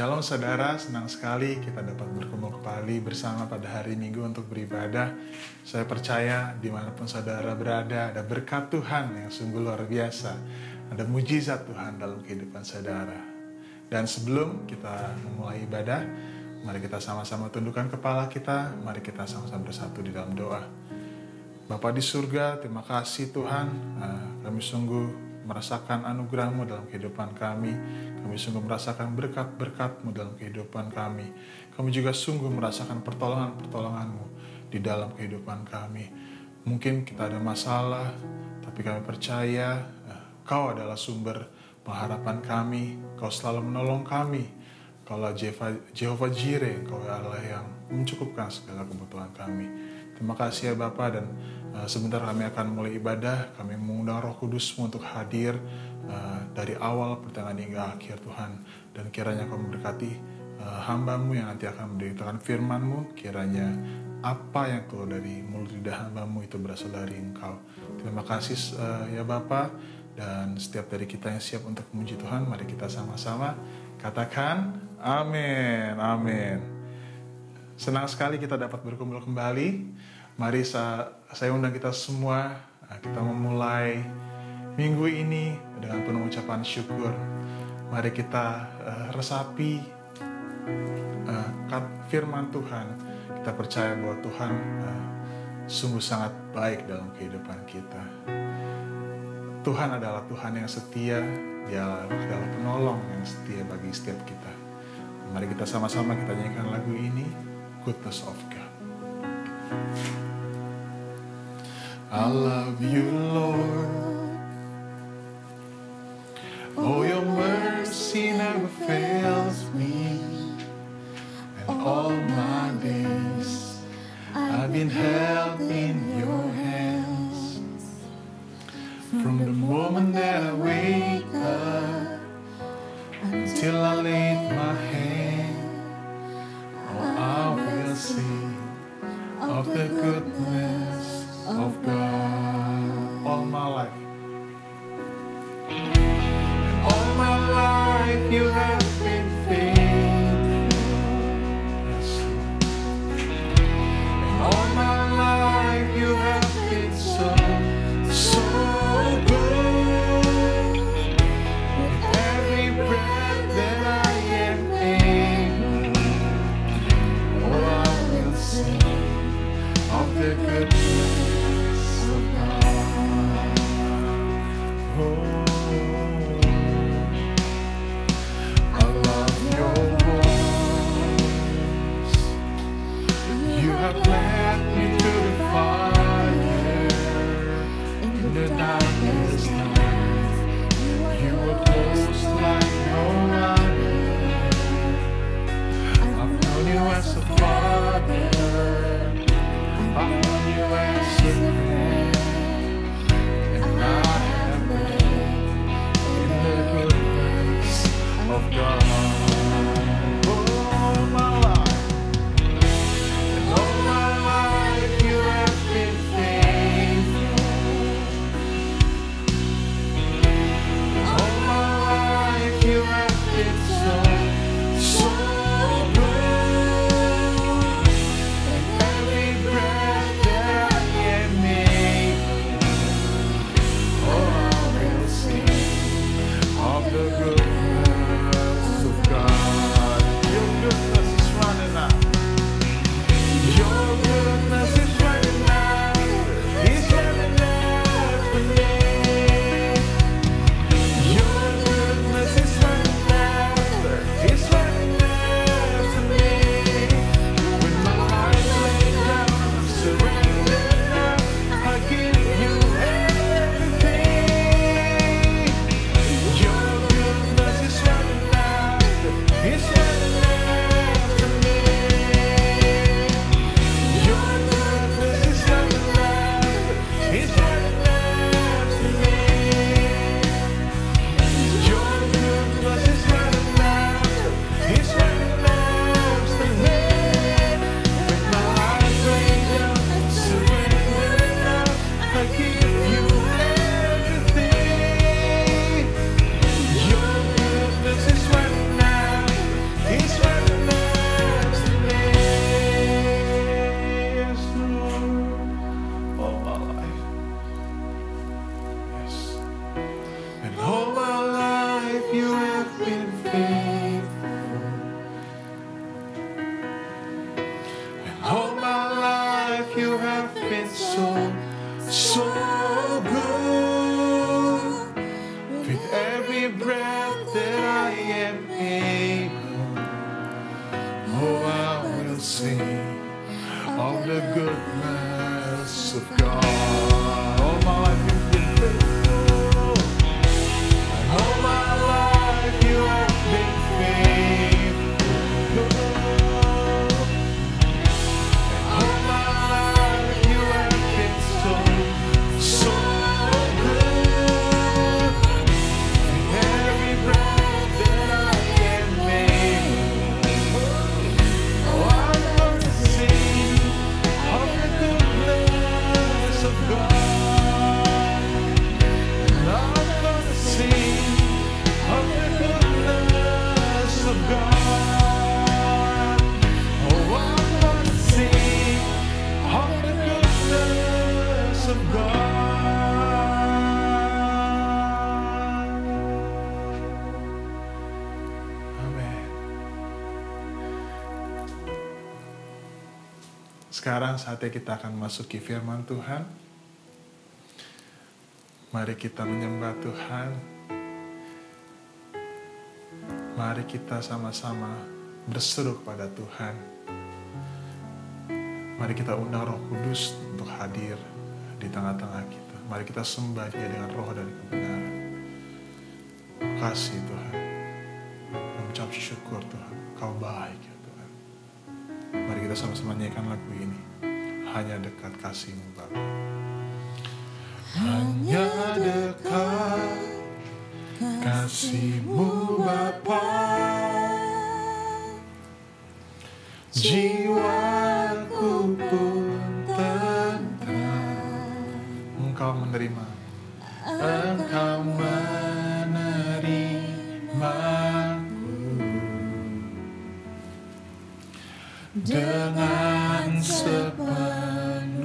Shalom saudara, senang sekali kita dapat berkumpul kembali bersama pada hari Minggu untuk beribadah. Saya percaya dimanapun saudara berada, ada berkat Tuhan yang sungguh luar biasa. Ada mujizat Tuhan dalam kehidupan saudara. Dan sebelum kita memulai ibadah, mari kita sama-sama tundukkan kepala kita, mari kita sama-sama bersatu di dalam doa. Bapa di surga, terima kasih Tuhan, kami sungguh merasakan anugerah-Mu dalam kehidupan kami. Kami sungguh merasakan berkat-berkat-Mu dalam kehidupan kami. Kami juga sungguh merasakan pertolongan-pertolongan-Mu di dalam kehidupan kami. Mungkin kita ada masalah, tapi kami percaya Kau adalah sumber pengharapan kami. Kau selalu menolong kami. Kaulah Jehovah Jireh, Kau adalah yang mencukupkan segala kebutuhan kami. Terima kasih ya Bapa, dan sebentar kami akan mulai ibadah. Kami mengundang Roh Kudus-Mu untuk hadir dari awal pertengahan hingga akhir Tuhan. Dan kiranya Kau memberkati hamba-Mu yang nanti akan memberitakan firman-Mu. Kiranya apa yang keluar dari mulut lidah hamba-Mu itu berasal dari Engkau. Terima kasih ya Bapa, dan setiap dari kita yang siap untuk memuji Tuhan, mari kita sama-sama katakan amin, amin. Senang sekali kita dapat berkumpul kembali. Mari saya undang kita semua, kita memulai minggu ini dengan penuh ucapan syukur. Mari kita resapi firman Tuhan. Kita percaya bahwa Tuhan sungguh sangat baik dalam kehidupan kita. Tuhan adalah Tuhan yang setia, Dia adalah penolong yang setia bagi setiap kita. Mari kita sama-sama kita nyanyikan lagu ini, Goodness of God. I love you, Lord. Oh, your mercy never fails me. And all my days I've been held in your hands. From the moment that I wake up until I lay my hand, oh, I will sing of the goodness of God. All my life, and all my life you have been faithful. Yes, Lord. And all my life you have been so good. With every breath that I am able, oh, I will sing of the goodness of God. Oh, I love your voice. You have led me through the fire, in the darkest night. You were close like no other. I've known you as a father. I've known you as a friend, and I have lived in the goodness of God. All my life, and all my life you have been faithful. And all my life you have been so good. Every breath that I am making, oh, I will sing of the goodness of God. Your goodness is running out. Your goodness is running out. It's running after me. Your goodness is running after. It's running after me. When my heart laid down, I'm surrendered now. I give you everything. Your goodness is running after. It's running after me. Your goodness is running after. It's running after me. Your goodness is running after. It's running after me. With my heart laid down, surrendered now, I give you everything. Your goodness is running after. so good. With every breath that I am able, oh, I will sing of the goodness of God. All my life you've been faithful, and all my life you have been faithful. And all my life you have been so good. With every breath that I am able, oh, I'm gonna sing of the goodness of God. And I'm gonna sing of the goodness of God. Oh, I'm gonna sing of the goodness of God. Amin. Sekarang saatnya kita akan masuki firman Tuhan. Mari kita menyembah Tuhan. Mari kita sama-sama berseru kepada Tuhan. Mari kita undang Roh Kudus untuk hadir di tengah-tengah kita. Mari kita sembah Dia dengan roh dan kebenaran. Kasih Tuhan. Mengucap syukur Tuhan. Kau baik ya Tuhan. Mari kita sama-sama nyanyikan lagu ini. Hanya dekat kasih-Mu Bapa. Hanya dekat kasih-Mu Bapa, jiwaku pun tentram. Engkau menerima, Engkau menerimaku dengan sepenuhnya.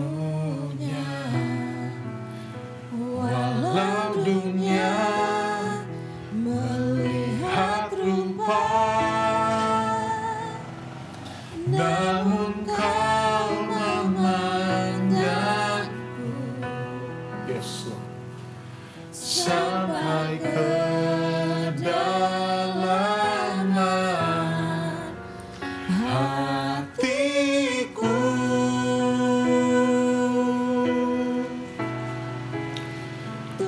Walau dunia melihat rupa, namun Kau memandangku, Yesus, sampai kedalaman hatiku.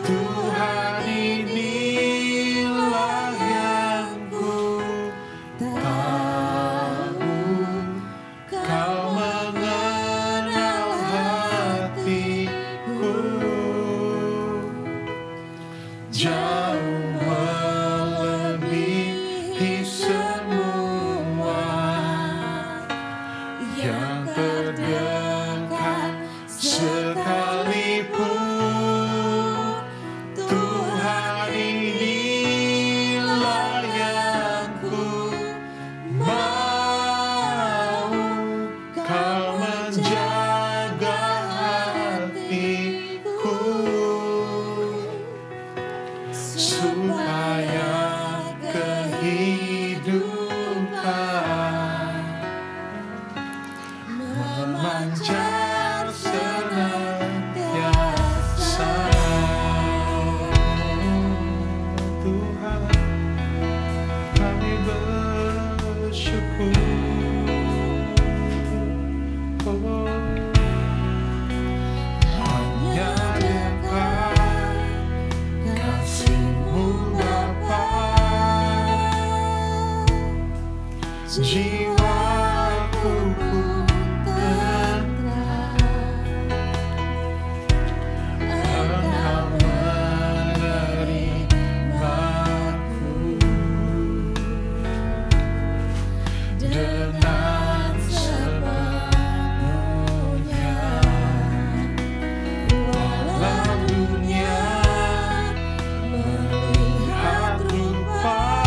Tuhan, inilah yang ku tahu, Kau mengenal hatiku, jauh melebihi semua yang terdekat sekalipun. Tuhan, inilah yang ku mau, Kau menjaga hatiku, supaya kehidupan memancar senantiasa. Tuhan, kami bersyukur. Oh, hanya dekat kasih-Mu Bapa, jiwaku pun tentram. Engkau menerimaku dengan sepenuhnya. Walau dunia melihat rupa,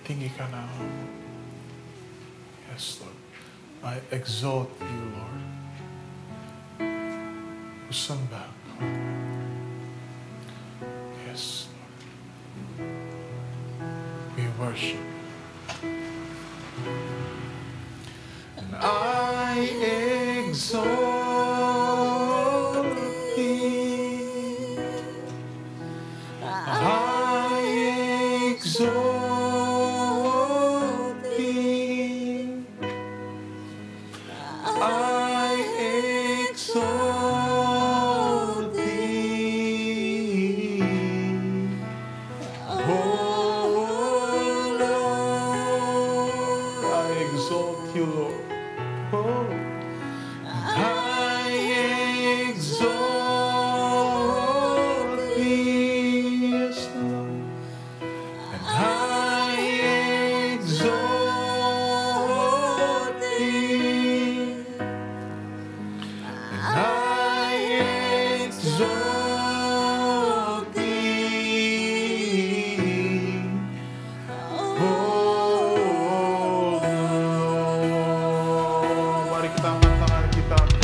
tinggikan namamu. Yes, Lord. I exalt you, Lord. Ku sembah Kau. Yes, Lord. We worship. And I exalt Thee. I exalt Thee. I exalt Thee. Oh Lord, I exalt you, Lord. Oh, I exalt Thee, yes, Lord. And I exalt Thee. And I exalt Thee. Oh Lord. Mari kita angkat tangan kita angkat.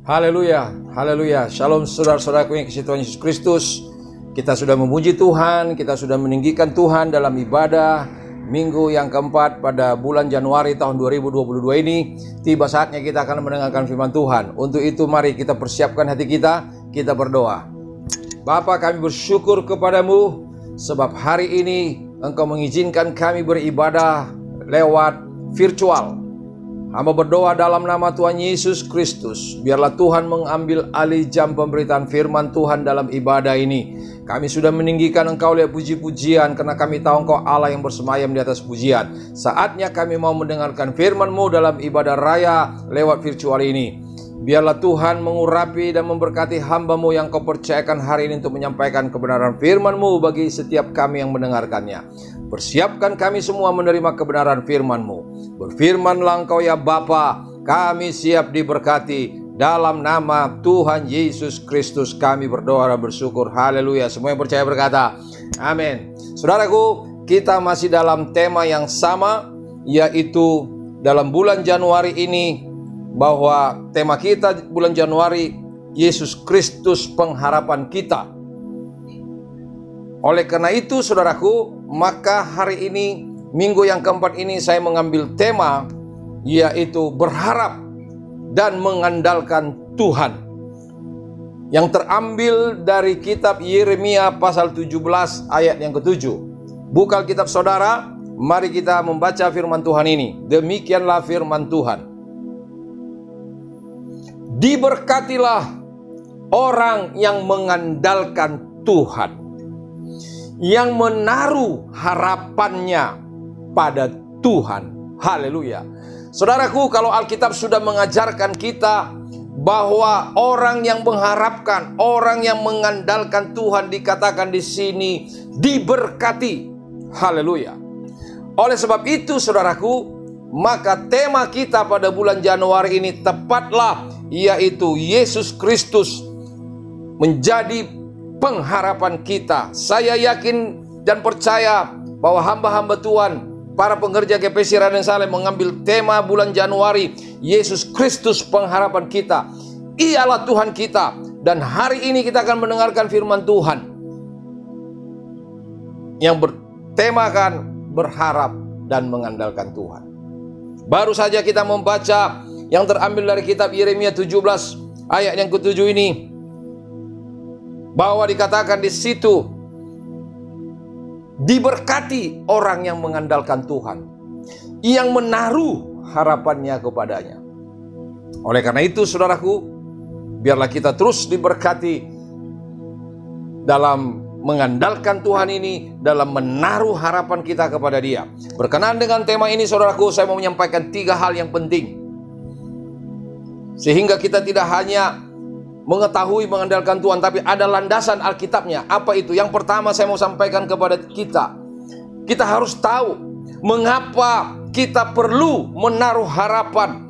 Haleluya, haleluya. Shalom saudara-saudaraku yang kasih Tuhan Yesus Kristus. Kita sudah memuji Tuhan, kita sudah meninggikan Tuhan dalam ibadah minggu yang keempat pada bulan Januari tahun 2022 ini. Tiba saatnya kita akan mendengarkan firman Tuhan. Untuk itu mari kita persiapkan hati kita berdoa. Bapa, kami bersyukur kepadamu sebab hari ini Engkau mengizinkan kami beribadah lewat virtual. Hamba berdoa dalam nama Tuhan Yesus Kristus, biarlah Tuhan mengambil alih jam pemberitaan firman Tuhan dalam ibadah ini. Kami sudah meninggikan Engkau lewat puji-pujian, karena kami tahu Engkau Allah yang bersemayam di atas pujian. Saatnya kami mau mendengarkan firman-Mu dalam ibadah raya lewat virtual ini. Biarlah Tuhan mengurapi dan memberkati hamba-Mu yang Kau percayakan hari ini untuk menyampaikan kebenaran firman-Mu bagi setiap kami yang mendengarkannya. Persiapkan kami semua menerima kebenaran firman-Mu. Berfirmanlah Engkau ya Bapa, kami siap diberkati. Dalam nama Tuhan Yesus Kristus kami berdoa dan bersyukur. Haleluya. Semua yang percaya berkata, amin. Saudaraku, kita masih dalam tema yang sama, yaitu dalam bulan Januari ini, bahwa tema kita bulan Januari, Yesus Kristus pengharapan kita. Oleh karena itu saudaraku, maka hari ini, minggu yang keempat ini saya mengambil tema, yaitu berharap dan mengandalkan Tuhan, yang terambil dari kitab Yeremia pasal 17 ayat yang ke-7. Buka kitab saudara, mari kita membaca firman Tuhan ini. Demikianlah firman Tuhan. Diberkatilah orang yang mengandalkan Tuhan, yang menaruh harapannya pada Tuhan. Haleluya. Saudaraku, kalau Alkitab sudah mengajarkan kita bahwa orang yang mengharapkan, orang yang mengandalkan Tuhan, dikatakan di sini diberkati. Haleluya. Oleh sebab itu saudaraku, maka tema kita pada bulan Januari ini tepatlah, yaitu Yesus Kristus menjadi pengharapan kita. Saya yakin dan percaya bahwa hamba-hamba Tuhan, para pengerja GPC Raden Saleh mengambil tema bulan Januari, Yesus Kristus pengharapan kita. Ialah Tuhan kita. Dan hari ini kita akan mendengarkan firman Tuhan yang bertemakan berharap dan mengandalkan Tuhan. Baru saja kita membaca yang terambil dari kitab Yeremia 17 ayat yang ke-7 ini, bahwa dikatakan di situ, diberkati orang yang mengandalkan Tuhan, yang menaruh harapannya kepadanya. Oleh karena itu saudaraku, biarlah kita terus diberkati dalam mengandalkan Tuhan ini, dalam menaruh harapan kita kepada Dia. Berkenaan dengan tema ini saudaraku, saya mau menyampaikan 3 hal yang penting, sehingga kita tidak hanya mengetahui mengandalkan Tuhan, tapi ada landasan Alkitabnya. Apa itu? Yang pertama saya mau sampaikan kepada kita, kita harus tahu mengapa kita perlu menaruh harapan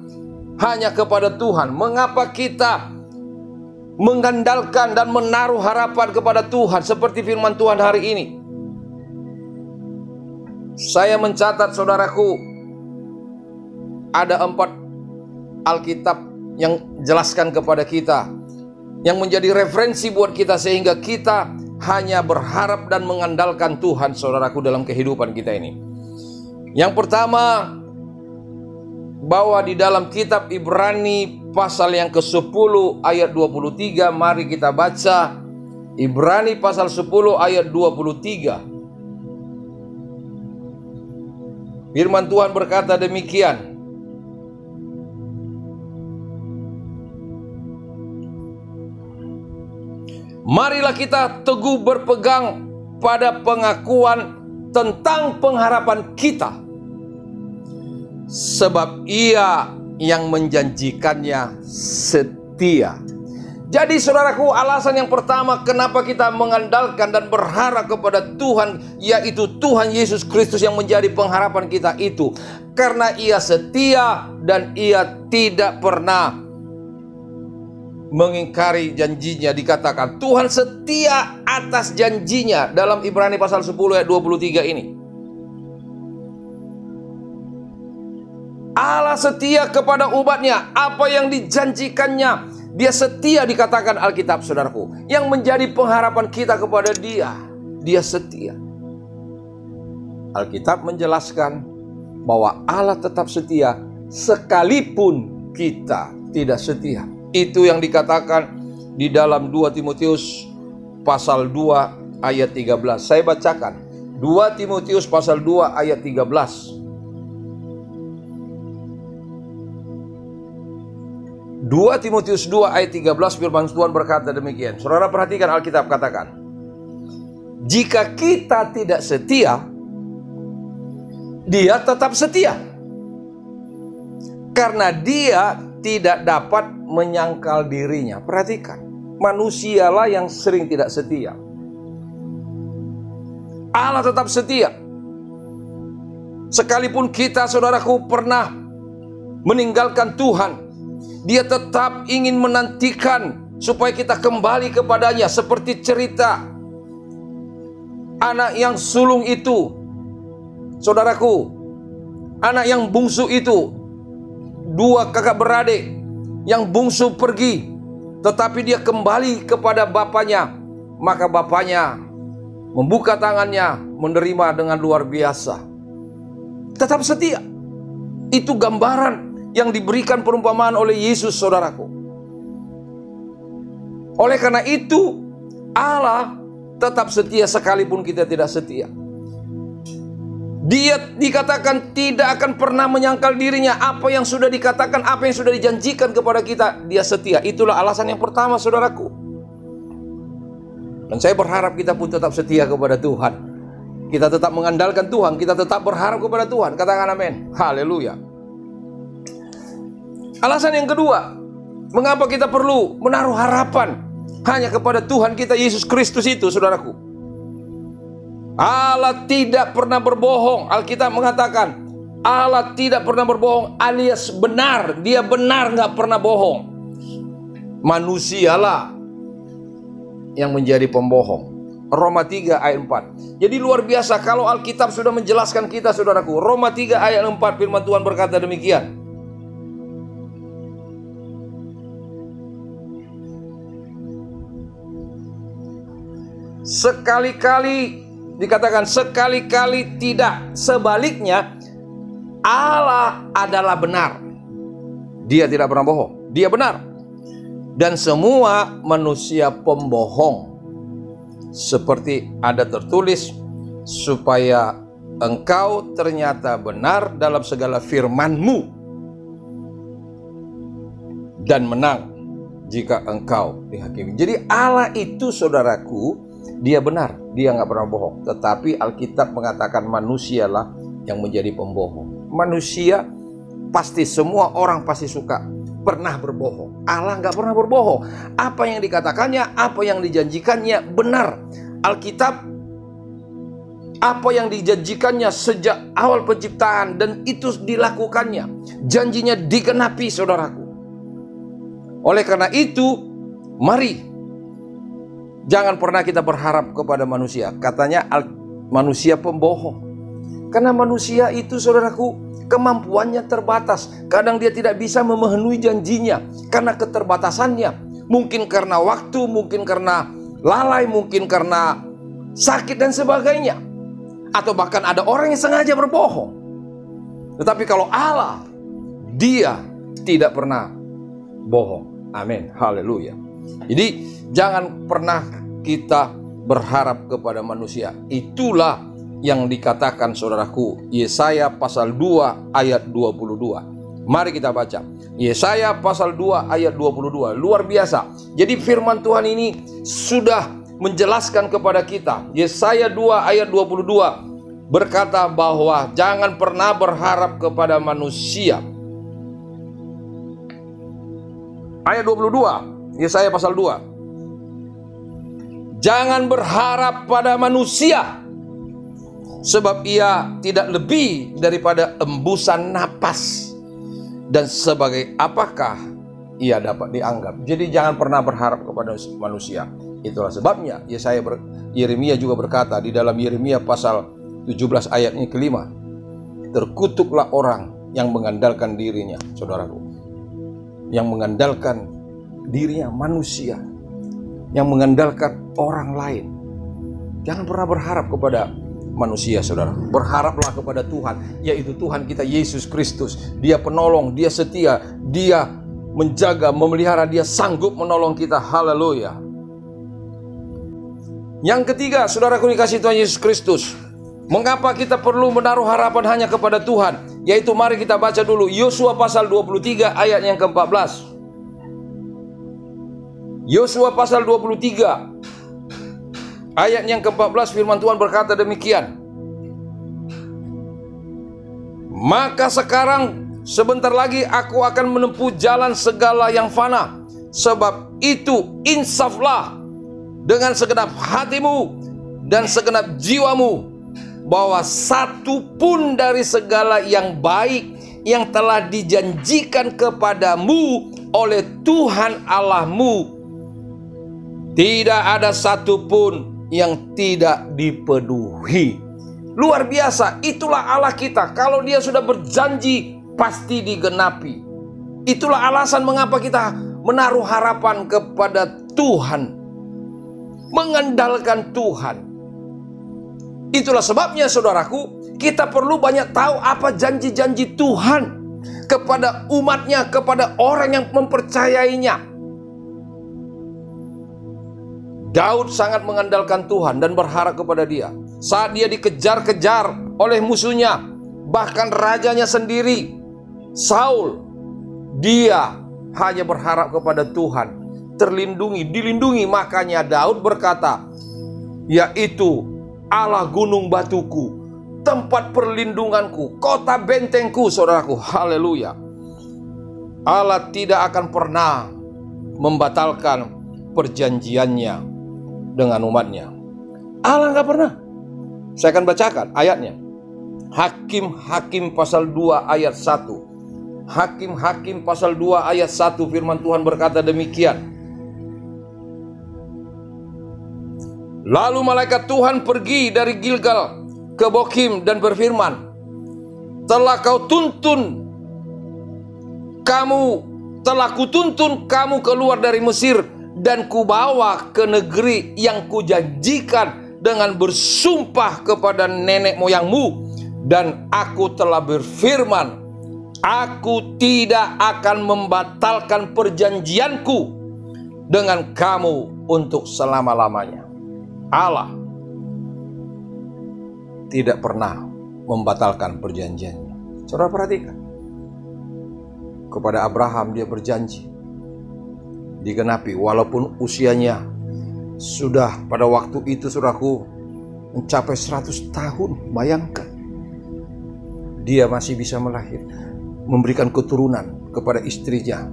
hanya kepada Tuhan. Mengapa kita mengandalkan dan menaruh harapan kepada Tuhan, seperti firman Tuhan hari ini. Saya mencatat saudaraku, ada 4 Alkitab yang jelaskan kepada kita, yang menjadi referensi buat kita, sehingga kita hanya berharap dan mengandalkan Tuhan saudaraku dalam kehidupan kita ini. Yang pertama, bahwa di dalam kitab Ibrani pasal yang ke-10 ayat 23, mari kita baca Ibrani pasal 10 ayat 23. Firman Tuhan berkata demikian, marilah kita teguh berpegang pada pengakuan tentang pengharapan kita, sebab Ia yang menjanjikannya setia. Jadi saudaraku, alasan yang pertama kenapa kita mengandalkan dan berharap kepada Tuhan, yaitu Tuhan Yesus Kristus yang menjadi pengharapan kita itu, karena Ia setia dan Ia tidak pernah mengingkari janjinya. Dikatakan Tuhan setia atas janjinya dalam Ibrani pasal 10 ayat 23 ini. Allah setia kepada umatnya. Apa yang dijanjikannya, Dia setia, dikatakan Alkitab saudaraku. Yang menjadi pengharapan kita kepada Dia, Dia setia. Alkitab menjelaskan bahwa Allah tetap setia sekalipun kita tidak setia. Itu yang dikatakan di dalam 2 Timotius pasal 2 ayat 13. Saya bacakan 2 Timotius pasal 2 ayat 13. 2 Timotius 2 ayat 13, firman Tuhan berkata demikian. Saudara perhatikan Alkitab katakan, jika kita tidak setia, Dia tetap setia, karena Dia tidak dapat menyangkal dirinya. Perhatikan, manusialah yang sering tidak setia. Allah tetap setia. Sekalipun kita, saudaraku, pernah meninggalkan Tuhan, Dia tetap ingin menantikan supaya kita kembali kepadanya. Seperti cerita anak yang sulung itu, saudaraku, anak yang bungsu itu, dua kakak beradik, yang bungsu pergi, tetapi dia kembali kepada bapaknya. Maka bapaknya membuka tangannya, menerima dengan luar biasa. Tetap setia. Itu gambaran yang diberikan perumpamaan oleh Yesus, saudaraku. Oleh karena itu, Allah tetap setia sekalipun kita tidak setia. Dia dikatakan tidak akan pernah menyangkal dirinya. Apa yang sudah dikatakan, apa yang sudah dijanjikan kepada kita, Dia setia. Itulah alasan yang pertama, saudaraku. Dan saya berharap kita pun tetap setia kepada Tuhan. Kita tetap mengandalkan Tuhan. Kita tetap berharap kepada Tuhan. Katakan amin. Haleluya. Alasan yang kedua, mengapa kita perlu menaruh harapan hanya kepada Tuhan kita Yesus Kristus itu, saudaraku. Allah tidak pernah berbohong. Alkitab mengatakan Allah tidak pernah berbohong, alias benar. Dia benar, nggak pernah bohong. Manusialah yang menjadi pembohong. Roma 3 ayat 4. Jadi luar biasa kalau Alkitab sudah menjelaskan kita, saudaraku. Roma 3 ayat 4, firman Tuhan berkata demikian. Sekali-kali, dikatakan sekali-kali tidak. Sebaliknya, Allah adalah benar. Dia tidak pernah bohong. Dia benar. Dan semua manusia pembohong. Seperti ada tertulis, supaya engkau ternyata benar dalam segala firman-Mu dan menang jika engkau dihakimi. Jadi Allah itu, saudaraku, Dia benar. Dia nggak pernah bohong. Tetapi Alkitab mengatakan manusialah yang menjadi pembohong. Manusia pasti, semua orang pasti suka pernah berbohong. Allah nggak pernah berbohong. Apa yang dikatakannya, apa yang dijanjikannya benar. Alkitab, apa yang dijanjikannya sejak awal penciptaan, dan itu dilakukannya. Janjinya digenapi, saudaraku. Oleh karena itu, mari jangan pernah kita berharap kepada manusia. Katanya manusia pembohong. Karena manusia itu, saudaraku, kemampuannya terbatas. Kadang dia tidak bisa memenuhi janjinya karena keterbatasannya. Mungkin karena waktu, mungkin karena lalai, mungkin karena sakit dan sebagainya. Atau bahkan ada orang yang sengaja berbohong. Tetapi kalau Allah, Dia tidak pernah bohong. Amin. Haleluya. Jadi jangan pernah kita berharap kepada manusia. Itulah yang dikatakan, saudaraku, Yesaya pasal 2 ayat 22. Mari kita baca Yesaya pasal 2 ayat 22. Luar biasa. Jadi firman Tuhan ini sudah menjelaskan kepada kita. Yesaya 2 ayat 22 berkata bahwa jangan pernah berharap kepada manusia. Ayat 22, Yesaya pasal 2. Jangan berharap pada manusia, sebab ia tidak lebih daripada embusan napas, dan sebagai apakah ia dapat dianggap. Jadi jangan pernah berharap kepada manusia. Itulah sebabnya Yeremia juga berkata di dalam Yeremia pasal 17 ayatnya kelima, terkutuklah orang yang mengandalkan dirinya, saudaraku, yang mengandalkan dirinya manusia, yang mengandalkan orang lain. Jangan pernah berharap kepada manusia, saudara. Berharaplah kepada Tuhan, yaitu Tuhan kita Yesus Kristus. Dia penolong, Dia setia, Dia menjaga, memelihara, Dia sanggup menolong kita. Haleluya. Yang ketiga, saudaraku dikasih Tuhan Yesus Kristus, mengapa kita perlu menaruh harapan hanya kepada Tuhan? Yaitu mari kita baca dulu Yosua pasal 23 ayat yang ke-14. Yosua pasal 23 ayat yang ke-14, firman Tuhan berkata demikian. Maka sekarang sebentar lagi aku akan menempuh jalan segala yang fana. Sebab itu insaflah dengan segenap hatimu dan segenap jiwamu, bahwa satu pun dari segala yang baik yang telah dijanjikan kepadamu oleh Tuhan Allahmu, tidak ada satu pun yang tidak dipenuhi. Luar biasa, itulah Allah kita. Kalau Dia sudah berjanji, pasti digenapi. Itulah alasan mengapa kita menaruh harapan kepada Tuhan, mengandalkan Tuhan. Itulah sebabnya saudaraku, kita perlu banyak tahu apa janji-janji Tuhan kepada umatnya, kepada orang yang mempercayainya. Daud sangat mengandalkan Tuhan dan berharap kepada Dia. Saat dia dikejar-kejar oleh musuhnya, bahkan rajanya sendiri, Saul, dia hanya berharap kepada Tuhan, terlindungi, dilindungi. Makanya Daud berkata, yaitu Allah gunung batuku, tempat perlindunganku, kota bentengku, saudaraku. Haleluya. Allah tidak akan pernah membatalkan perjanjiannya dengan umatnya. Allah nggak pernah. Saya akan bacakan ayatnya. Hakim-Hakim pasal 2 ayat 1. Hakim-Hakim pasal 2 ayat 1, firman Tuhan berkata demikian. Lalu malaikat Tuhan pergi dari Gilgal ke Bokim dan berfirman, telah kutuntun kamu keluar dari Mesir dan kubawa ke negeri yang kujanjikan dengan bersumpah kepada nenek moyangmu. Dan aku telah berfirman, aku tidak akan membatalkan perjanjianku dengan kamu untuk selama-lamanya. Allah tidak pernah membatalkan perjanjiannya. Saudara perhatikan, kepada Abraham Dia berjanji, digenapi walaupun usianya sudah pada waktu itu, saudaraku, mencapai 100 tahun. Bayangkan, dia masih bisa melahirkan, memberikan keturunan kepada istrinya.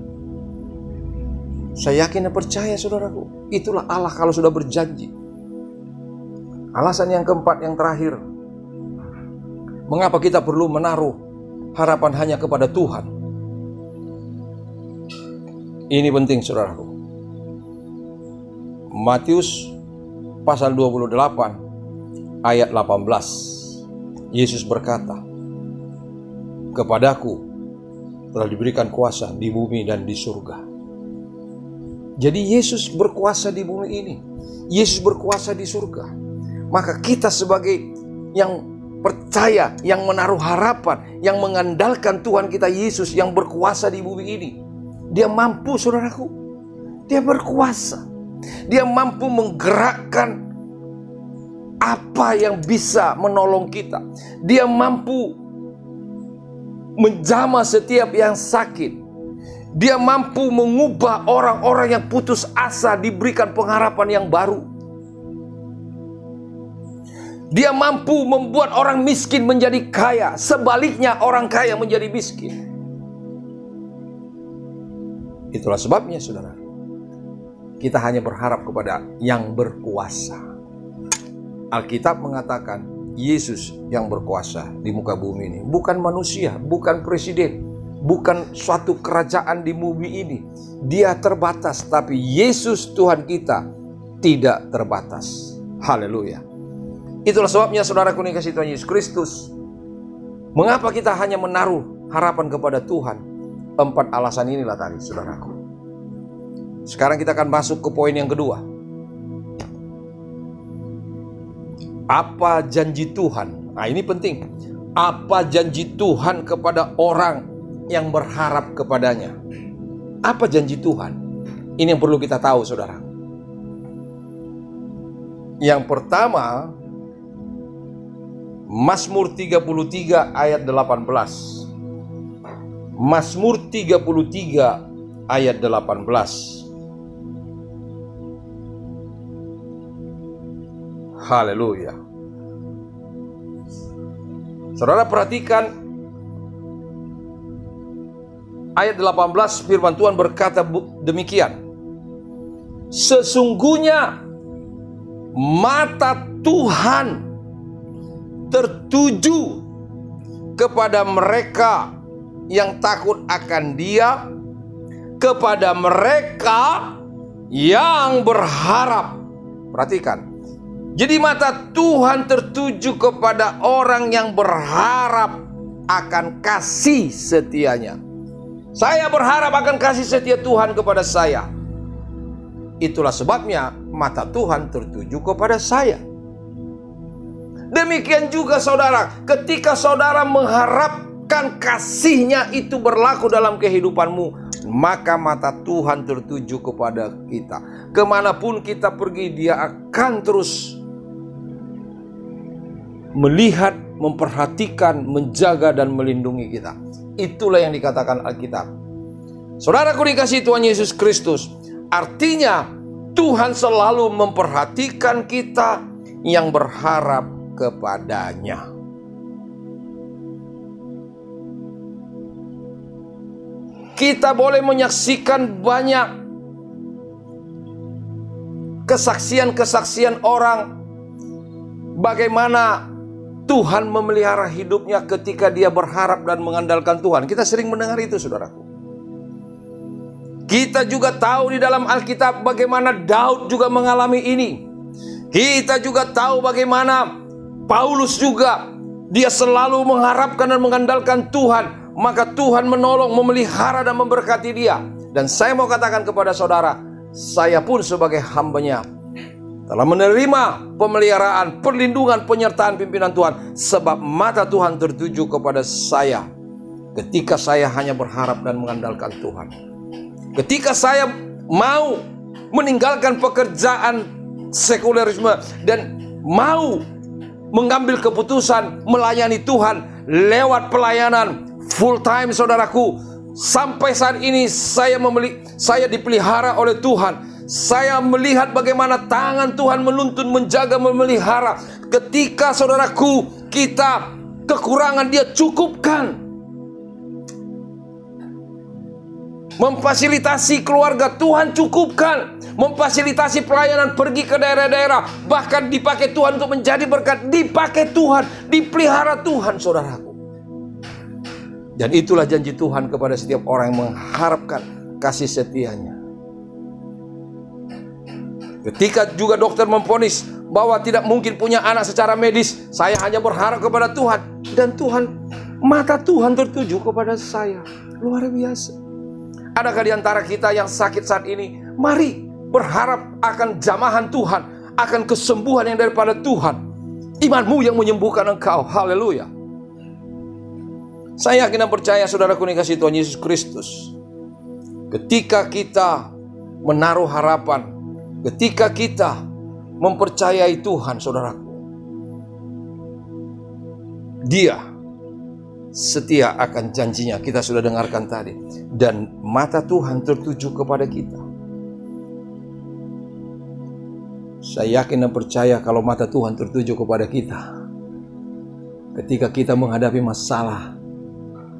Saya yakin dan percaya, saudaraku, itulah Allah kalau sudah berjanji. Alasan yang keempat, yang terakhir, mengapa kita perlu menaruh harapan hanya kepada Tuhan. Ini penting, saudaraku. Matius pasal 28 ayat 18. Yesus berkata, kepadaku telah diberikan kuasa di bumi dan di surga. Jadi Yesus berkuasa di bumi ini, Yesus berkuasa di surga. Maka kita sebagai yang percaya, yang menaruh harapan, yang mengandalkan Tuhan kita Yesus yang berkuasa di bumi ini, Dia mampu, saudaraku. Dia berkuasa. Dia mampu menggerakkan apa yang bisa menolong kita. Dia mampu menjamah setiap yang sakit. Dia mampu mengubah orang-orang yang putus asa, diberikan pengharapan yang baru. Dia mampu membuat orang miskin menjadi kaya, sebaliknya orang kaya menjadi miskin. Itulah sebabnya, saudara, kita hanya berharap kepada yang berkuasa. Alkitab mengatakan Yesus yang berkuasa di muka bumi ini, bukan manusia, bukan presiden, bukan suatu kerajaan di bumi ini. Dia terbatas, tapi Yesus Tuhan kita tidak terbatas. Haleluya. Itulah sebabnya, saudaraku yang dikasihi Tuhan Yesus Kristus, mengapa kita hanya menaruh harapan kepada Tuhan. 4 alasan inilah tadi, saudaraku. Sekarang kita akan masuk ke poin yang kedua. Apa janji Tuhan? Nah, ini penting. Apa janji Tuhan kepada orang yang berharap kepadanya? Apa janji Tuhan? Ini yang perlu kita tahu, saudara. Yang pertama, Mazmur 33 ayat 18. Mazmur 33 ayat 18. Haleluya. Saudara perhatikan ayat 18, firman Tuhan berkata demikian. Sesungguhnya mata Tuhan tertuju kepada mereka yang takut akan Dia, kepada mereka yang berharap. Perhatikan. Jadi mata Tuhan tertuju kepada orang yang berharap akan kasih setianya. Saya berharap akan kasih setia Tuhan kepada saya. Itulah sebabnya mata Tuhan tertuju kepada saya. Demikian juga saudara, ketika saudara mengharapkan kasih-Nya itu berlaku dalam kehidupanmu, maka mata Tuhan tertuju kepada kita. Kemanapun kita pergi, Dia akan terus melihat, memperhatikan, menjaga, dan melindungi kita. Itulah yang dikatakan Alkitab. Saudaraku dikasihi Tuhan Yesus Kristus, artinya Tuhan selalu memperhatikan kita yang berharap kepadanya. Kita boleh menyaksikan banyak kesaksian-kesaksian orang bagaimana Tuhan memelihara hidupnya ketika dia berharap dan mengandalkan Tuhan. Kita sering mendengar itu, saudaraku. Kita juga tahu di dalam Alkitab bagaimana Daud juga mengalami ini. Kita juga tahu bagaimana Paulus juga, dia selalu mengharapkan dan mengandalkan Tuhan. Maka Tuhan menolong, memelihara dan memberkati dia. Dan saya mau katakan kepada saudara, saya pun sebagai hamba-Nya telah menerima pemeliharaan, perlindungan, penyertaan pimpinan Tuhan. Sebab mata Tuhan tertuju kepada saya ketika saya hanya berharap dan mengandalkan Tuhan. Ketika saya mau meninggalkan pekerjaan sekulerisme dan mau mengambil keputusan melayani Tuhan lewat pelayanan full time, saudaraku, sampai saat ini saya dipelihara oleh Tuhan. Saya melihat bagaimana tangan Tuhan menuntun, menjaga, memelihara. Ketika saudaraku kita kekurangan, Dia cukupkan. Memfasilitasi keluarga, Tuhan cukupkan. Memfasilitasi pelayanan, pergi ke daerah-daerah, bahkan dipakai Tuhan untuk menjadi berkat. Dipakai Tuhan, dipelihara Tuhan, saudaraku. Dan itulah janji Tuhan kepada setiap orang yang mengharapkan kasih setia-Nya. Ketika juga dokter memvonis bahwa tidak mungkin punya anak secara medis, saya hanya berharap kepada Tuhan. Dan mata Tuhan tertuju kepada saya. Luar biasa. Adakah di antara kita yang sakit saat ini? Mari berharap akan jamahan Tuhan, akan kesembuhan yang daripada Tuhan. Imanmu yang menyembuhkan engkau. Haleluya. Saya yakin dan percaya, saudaraku dikasihi Tuhan Yesus Kristus, ketika kita menaruh harapan, ketika kita mempercayai Tuhan, saudaraku, Dia setia akan janjinya. Kita sudah dengarkan tadi. Dan mata Tuhan tertuju kepada kita. Saya yakin dan percaya kalau mata Tuhan tertuju kepada kita, ketika kita menghadapi masalah,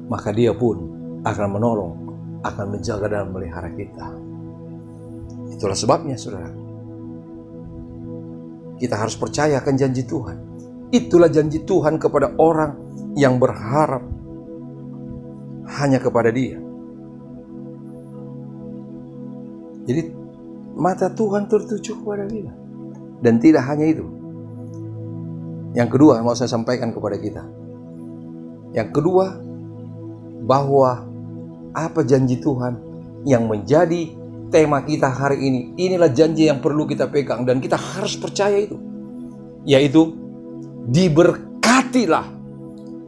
maka Dia pun akan menolong, akan menjaga dan memelihara kita. Itulah sebabnya, saudara, kita harus percaya akan janji Tuhan. Itulah janji Tuhan kepada orang yang berharap hanya kepada Dia. Jadi mata Tuhan tertuju kepada kita. Dan tidak hanya itu. Yang kedua mau saya sampaikan kepada kita. Yang kedua, bahwa apa janji Tuhan yang menjadi tema kita hari ini. Inilah janji yang perlu kita pegang dan kita harus percaya itu. Yaitu diberkatilah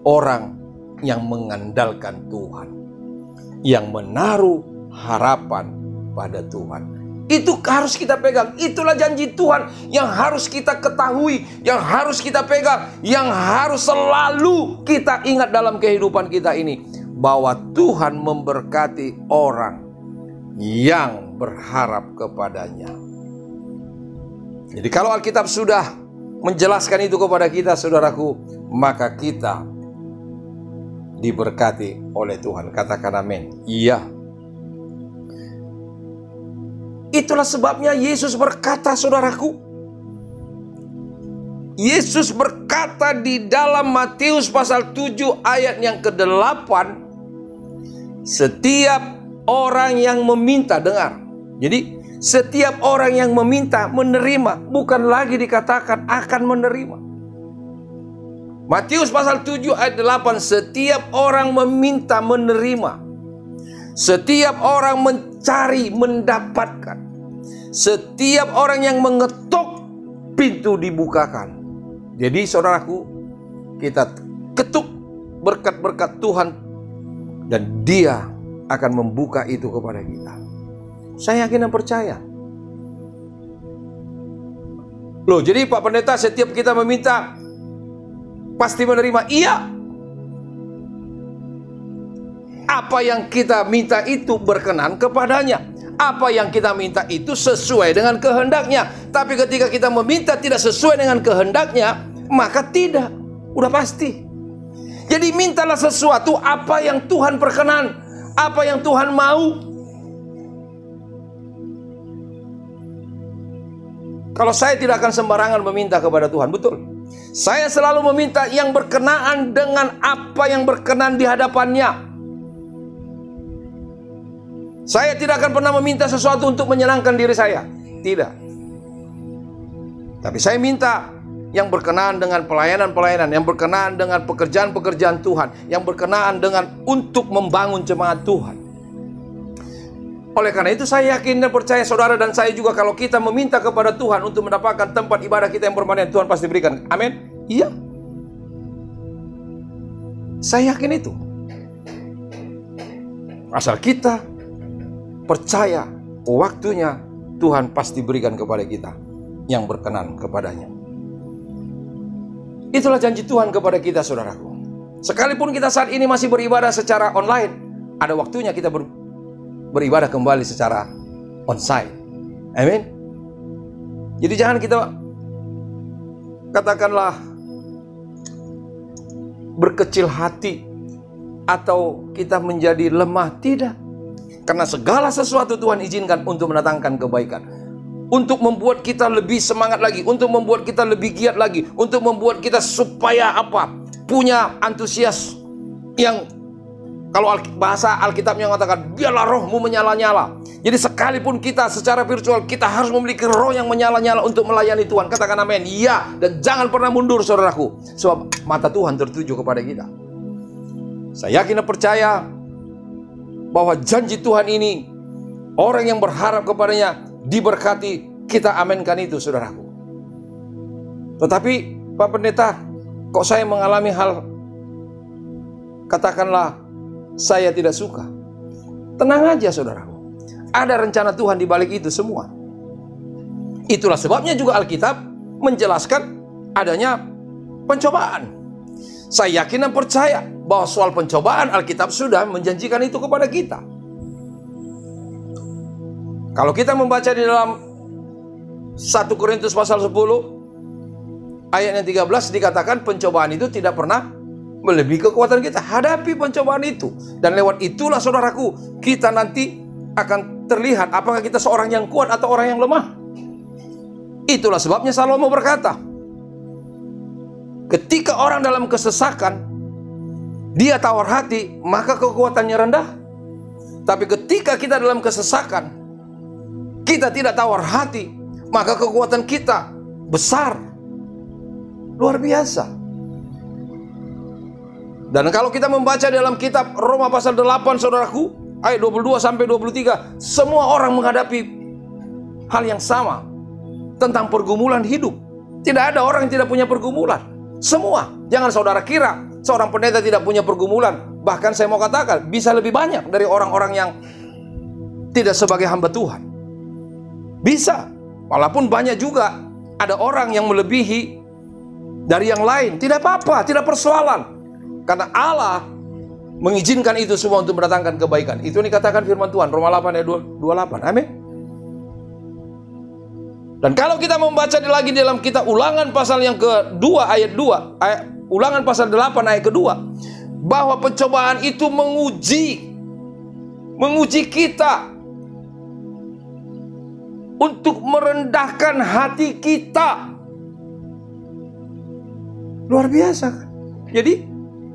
orang yang mengandalkan Tuhan, yang menaruh harapan pada Tuhan. Itu harus kita pegang. Itulah janji Tuhan yang harus kita ketahui, yang harus kita pegang, yang harus selalu kita ingat dalam kehidupan kita ini. Bahwa Tuhan memberkati orang yang berharap kepadanya. Jadi kalau Alkitab sudah menjelaskan itu kepada kita, saudaraku, maka kita diberkati oleh Tuhan. Katakan amin. Iya. Itulah sebabnya Yesus berkata, saudaraku, Yesus berkata di dalam Matius pasal 7 ayat yang ke-8, setiap orang yang meminta, dengar. Jadi setiap orang yang meminta menerima, bukan lagi dikatakan akan menerima. Matius pasal 7 ayat 8, setiap orang meminta menerima. Setiap orang mencari mendapatkan. Setiap orang yang mengetuk, pintu dibukakan. Jadi saudaraku, kita ketuk berkat-berkat Tuhan dan Dia akan membuka itu kepada kita. Saya yakin dan percaya. Loh, jadi Pak Pendeta, setiap kita meminta pasti menerima? Iya. Apa yang kita minta itu berkenan kepadanya. Apa yang kita minta itu sesuai dengan kehendaknya. Tapi ketika kita meminta tidak sesuai dengan kehendaknya, maka tidak. Udah pasti. Jadi mintalah sesuatu apa yang Tuhan perkenan, apa yang Tuhan mau. Kalau saya tidak akan sembarangan meminta kepada Tuhan, betul. Saya selalu meminta yang berkenaan dengan apa yang berkenan di hadapannya. Saya tidak akan pernah meminta sesuatu untuk menyenangkan diri saya. Tidak. Tapi saya minta yang berkenaan dengan pelayanan-pelayanan, yang berkenaan dengan pekerjaan-pekerjaan Tuhan, yang berkenaan dengan untuk membangun jemaat Tuhan. Oleh karena itu saya yakin dan percaya saudara dan saya juga, kalau kita meminta kepada Tuhan untuk mendapatkan tempat ibadah kita yang permanen, Tuhan pasti berikan. Amin. Iya. Saya yakin itu. Asal kita percaya waktunya, Tuhan pasti berikan kepada kita yang berkenan kepadanya. Itulah janji Tuhan kepada kita, saudaraku. Sekalipun kita saat ini masih beribadah secara online, ada waktunya kita beribadah kembali secara onsite. Amin. Jadi jangan kita katakanlah berkecil hati atau kita menjadi lemah. Tidak. Karena segala sesuatu Tuhan izinkan untuk mendatangkan kebaikan, untuk membuat kita lebih semangat lagi, untuk membuat kita lebih giat lagi, untuk membuat kita supaya apa? Punya antusias yang, kalau bahasa Alkitabnya mengatakan, biarlah rohmu menyala-nyala. Jadi sekalipun kita secara virtual, kita harus memiliki roh yang menyala-nyala untuk melayani Tuhan. Katakan amin. Ya, dan jangan pernah mundur, saudaraku, sebab mata Tuhan tertuju kepada kita. Saya yakin dan percaya bahwa janji Tuhan ini, orang yang berharap kepadanya diberkati. Kita aminkan itu, saudaraku. Tetapi Pak Pendeta, kok saya mengalami hal, katakanlah saya tidak suka. Tenang aja, saudaraku. Ada rencana Tuhan di balik itu semua. Itulah sebabnya juga Alkitab menjelaskan adanya pencobaan. Saya yakin dan percaya bahwa soal pencobaan, Alkitab sudah menjanjikan itu kepada kita. Kalau kita membaca di dalam 1 Korintus pasal 10 ayat yang 13, dikatakan pencobaan itu tidak pernah melebihi kekuatan kita. Hadapi pencobaan itu, dan lewat itulah, saudaraku, kita nanti akan terlihat apakah kita seorang yang kuat atau orang yang lemah. Itulah sebabnya Salomo berkata, ketika orang dalam kesesakan, dia tawar hati, maka kekuatannya rendah. Tapi ketika kita dalam kesesakan, kita tidak tawar hati, maka kekuatan kita besar, luar biasa. Dan kalau kita membaca dalam kitab Roma pasal 8, saudaraku, ayat 22 sampai 23, semua orang menghadapi hal yang sama tentang pergumulan hidup. Tidak ada orang yang tidak punya pergumulan. Semua. Jangan saudara kira seorang pendeta tidak punya pergumulan. Bahkan saya mau katakan, bisa lebih banyak dari orang-orang yang tidak sebagai hamba Tuhan. Bisa. Walaupun banyak juga ada orang yang melebihi dari yang lain. Tidak apa-apa, tidak persoalan. Karena Allah mengizinkan itu semua untuk mendatangkan kebaikan. Itu dikatakan firman Tuhan, Roma 8 ayat 28. Amin. Dan kalau kita membaca lagi dalam kitab Ulangan pasal yang kedua ayat 2, Ulangan pasal 8 ayat kedua, bahwa pencobaan itu menguji kita untuk merendahkan hati kita. Luar biasa kan? Jadi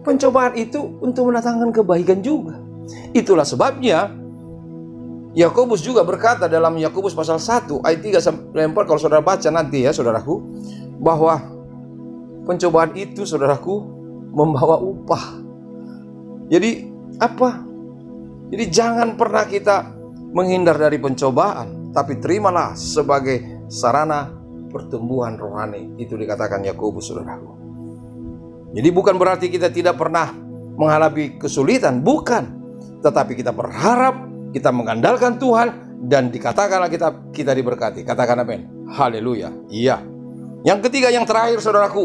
pencobaan itu untuk mendatangkan kebaikan juga. Itulah sebabnya Yakobus juga berkata dalam Yakobus pasal 1 ayat 3 sampai 4, kalau saudara baca nanti ya saudaraku, bahwa pencobaan itu saudaraku membawa upah. Jadi apa? Jadi jangan pernah kita menghindar dari pencobaan, tapi terimalah sebagai sarana pertumbuhan rohani. Itu dikatakan Yakobus, saudaraku. Jadi bukan berarti kita tidak pernah menghadapi kesulitan, bukan. Tetapi kita berharap, kita mengandalkan Tuhan, dan dikatakanlah kita diberkati. Katakan amin. Haleluya. Iya. Yang ketiga, yang terakhir saudaraku,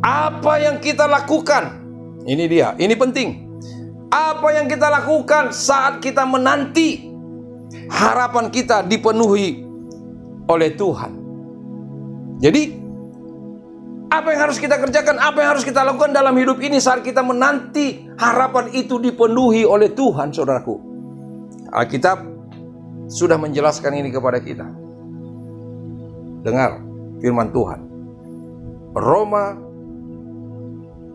apa yang kita lakukan? Ini dia, ini penting. Apa yang kita lakukan saat kita menanti harapan kita dipenuhi oleh Tuhan? Jadi apa yang harus kita kerjakan, apa yang harus kita lakukan dalam hidup ini saat kita menanti harapan itu dipenuhi oleh Tuhan, saudaraku? Alkitab sudah menjelaskan ini kepada kita. Dengar firman Tuhan. Roma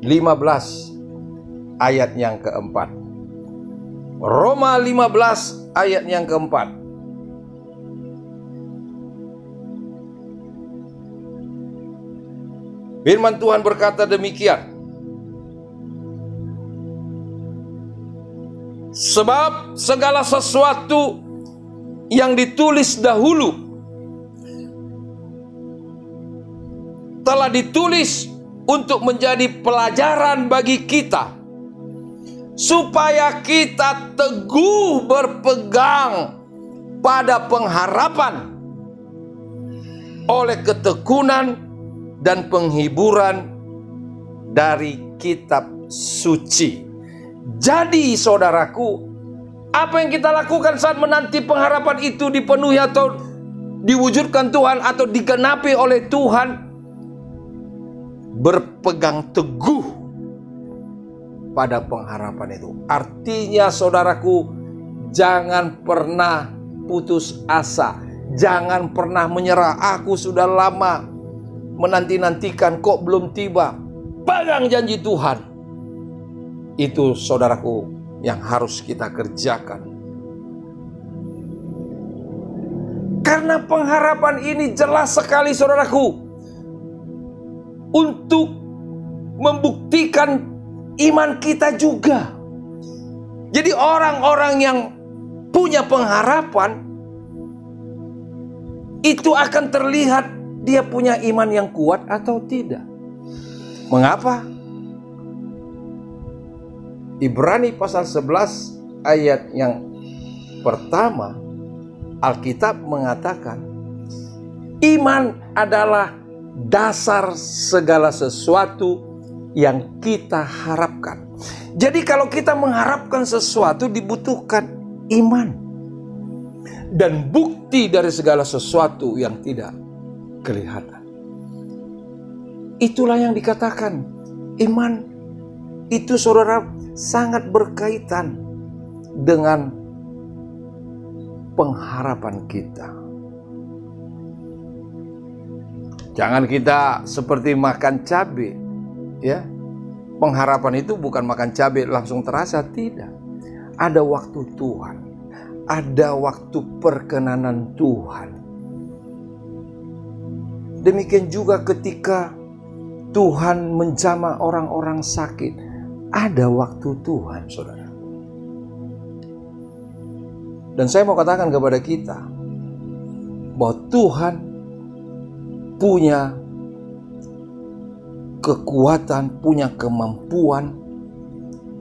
15 ayat yang keempat. Roma 15 ayat yang keempat. Firman Tuhan berkata demikian. Sebab segala sesuatu yang ditulis dahulu telah ditulis untuk menjadi pelajaran bagi kita, supaya kita teguh berpegang pada pengharapan oleh ketekunan dan penghiburan dari kitab suci. Jadi saudaraku, apa yang kita lakukan saat menanti pengharapan itu dipenuhi atau diwujudkan Tuhan atau digenapi oleh Tuhan? Berpegang teguh pada pengharapan itu. Artinya saudaraku, jangan pernah putus asa, jangan pernah menyerah. Aku sudah lama menanti-nantikan kok belum tiba. Pegang janji Tuhan. Itu saudaraku yang harus kita kerjakan. Karena pengharapan ini jelas sekali saudaraku, untuk membuktikan iman kita juga. Jadi orang-orang yang punya pengharapan itu akan terlihat dia punya iman yang kuat atau tidak. Mengapa? Ibrani pasal 11 ayat yang pertama, Alkitab mengatakan iman adalah dasar segala sesuatu yang kita harapkan. Jadi kalau kita mengharapkan sesuatu dibutuhkan iman. Dan bukti dari segala sesuatu yang tidak kelihatan. Itulah yang dikatakan iman itu saudara sangat berkaitan dengan pengharapan kita. Jangan kita seperti makan cabai, ya. Pengharapan itu bukan makan cabai langsung terasa, tidak. Ada waktu Tuhan, ada waktu perkenanan Tuhan. Demikian juga ketika Tuhan menjamah orang-orang sakit, ada waktu Tuhan, saudara. Dan saya mau katakan kepada kita bahwa Tuhan punya kekuatan, punya kemampuan.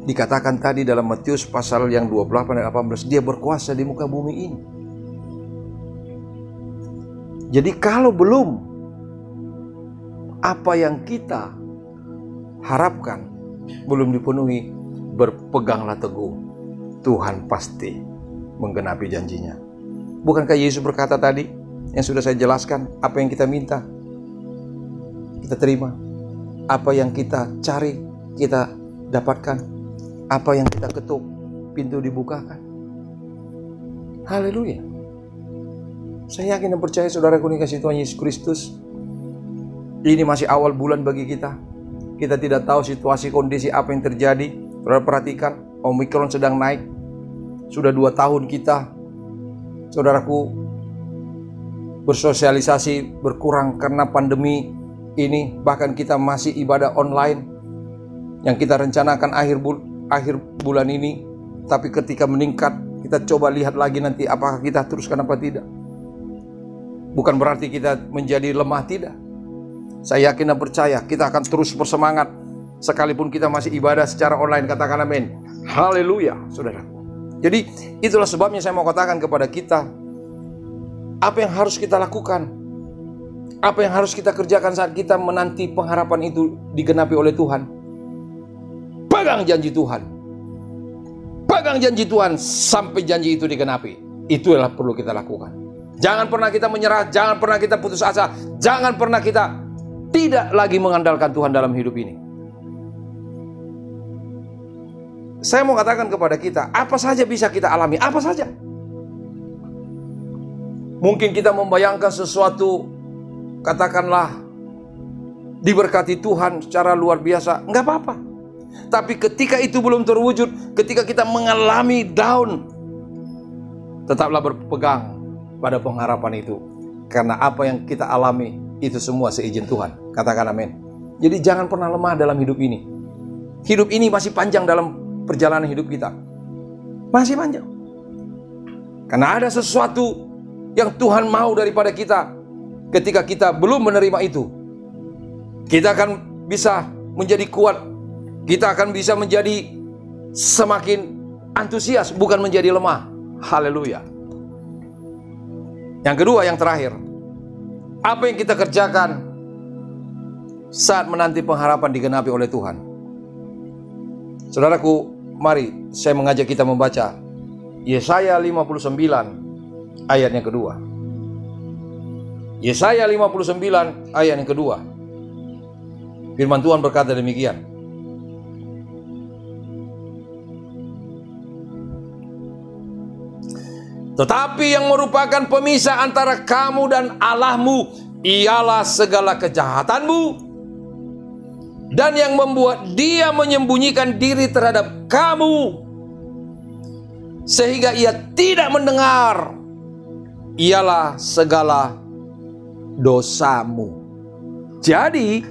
Dikatakan tadi dalam Matius pasal yang 28 dan 18, dia berkuasa di muka bumi ini. Jadi kalau belum apa yang kita harapkan belum dipenuhi, berpeganglah teguh. Tuhan pasti menggenapi janjinya. Bukankah Yesus berkata tadi, yang sudah saya jelaskan, apa yang kita minta, kita terima. Apa yang kita cari, kita dapatkan. Apa yang kita ketuk, pintu dibukakan. Haleluya. Saya yakin dan percaya saudaraku dikasih Tuhan Yesus Kristus, Ini masih awal bulan bagi kita. Kita tidak tahu situasi kondisi apa yang terjadi. Saudara perhatikan, Omikron sedang naik. Sudah 2 tahun kita, saudaraku, bersosialisasi berkurang karena pandemi ini. Bahkan kita masih ibadah online yang kita rencanakan akhir bulan ini. Tapi ketika meningkat, kita coba lihat lagi nanti apakah kita teruskan apa tidak. Bukan berarti kita menjadi lemah, tidak. Saya yakin dan percaya kita akan terus bersemangat sekalipun kita masih ibadah secara online. Katakan amin. Haleluya, saudara. Jadi itulah sebabnya saya mau katakan kepada kita, apa yang harus kita lakukan, apa yang harus kita kerjakan saat kita menanti pengharapan itu digenapi oleh Tuhan. Pegang janji Tuhan. Pegang janji Tuhan sampai janji itu digenapi. Itu adalah perlu kita lakukan. Jangan pernah kita menyerah, jangan pernah kita putus asa, jangan pernah kita tidak lagi mengandalkan Tuhan dalam hidup ini. Saya mau katakan kepada kita, apa saja bisa kita alami, apa saja. Mungkin kita membayangkan sesuatu, katakanlah diberkati Tuhan secara luar biasa, enggak apa-apa. Tapi ketika itu belum terwujud, ketika kita mengalami down, tetaplah berpegang pada pengharapan itu. Karena apa yang kita alami, itu semua seizin Tuhan. Katakan amin. Jadi jangan pernah lemah dalam hidup ini. Hidup ini masih panjang dalam perjalanan hidup kita. Masih panjang. Karena ada sesuatu yang Tuhan mau daripada kita. Ketika kita belum menerima itu, kita akan bisa menjadi kuat. Kita akan bisa menjadi semakin antusias, bukan menjadi lemah. Haleluya. Yang kedua, yang terakhir, apa yang kita kerjakan saat menanti pengharapan digenapi oleh Tuhan? Saudaraku, mari saya mengajak kita membaca Yesaya 59 ayat yang kedua. Yesaya 59 ayat yang kedua. Firman Tuhan berkata demikian. Tetapi yang merupakan pemisah antara kamu dan Allahmu ialah segala kejahatanmu, dan yang membuat dia menyembunyikan diri terhadap kamu sehingga ia tidak mendengar ialah segala dosamu. Jadi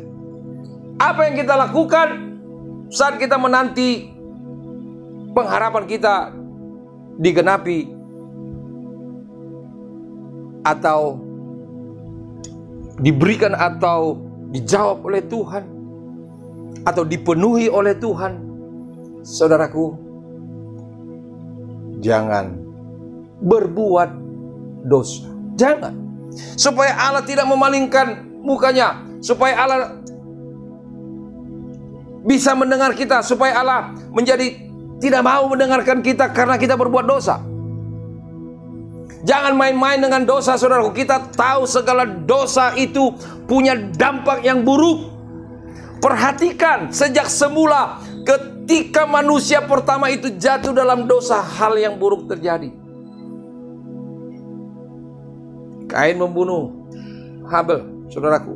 apa yang kita lakukan saat kita menanti pengharapan kita digenapi atau diberikan atau dijawab oleh Tuhan atau dipenuhi oleh Tuhan, saudaraku, jangan berbuat dosa. Jangan. Supaya Allah tidak memalingkan mukanya, supaya Allah bisa mendengar kita, supaya Allah menjadi tidak mau mendengarkan kita karena kita berbuat dosa. Jangan main-main dengan dosa, saudaraku. Kita tahu segala dosa itu punya dampak yang buruk. Perhatikan, sejak semula ketika manusia pertama itu jatuh dalam dosa, hal yang buruk terjadi. Kain membunuh Habel, saudaraku.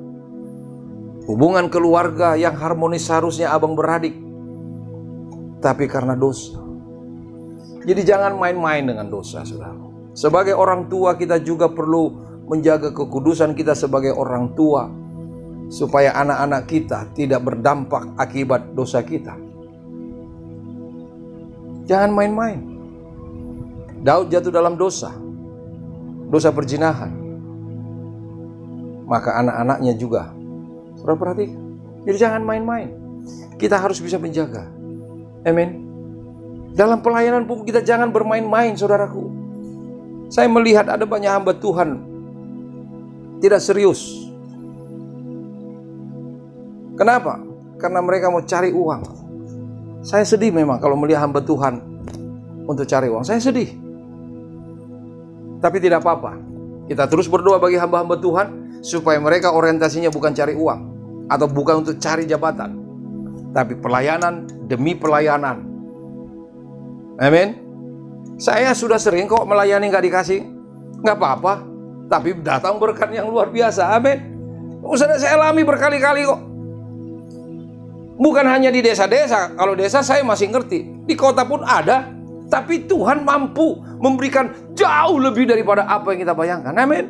Hubungan keluarga yang harmonis seharusnya abang beradik, tapi karena dosa. Jadi jangan main-main dengan dosa, saudaraku. Sebagai orang tua kita juga perlu menjaga kekudusan kita sebagai orang tua, supaya anak-anak kita tidak berdampak akibat dosa kita. Jangan main-main. Daud jatuh dalam dosa perzinahan. Maka anak-anaknya juga. Saudara perhatikan. Jadi jangan main-main. Kita harus bisa menjaga. Amin. Dalam pelayanan pun kita jangan bermain-main, saudaraku. Saya melihat ada banyak hamba Tuhan tidak serius. Kenapa? Karena mereka mau cari uang. Saya sedih memang kalau melihat hamba Tuhan untuk cari uang. Saya sedih. Tapi tidak apa-apa. Kita terus berdoa bagi hamba-hamba Tuhan supaya mereka orientasinya bukan cari uang atau bukan untuk cari jabatan, tapi pelayanan demi pelayanan. Amin. Saya sudah sering kok melayani gak dikasih. Gak apa-apa. Tapi datang berkat yang luar biasa. Amin. Sudah saya alami berkali-kali kok. Bukan hanya di desa-desa. Kalau desa saya masih ngerti. Di kota pun ada. Tapi Tuhan mampu memberikan jauh lebih daripada apa yang kita bayangkan. Amin.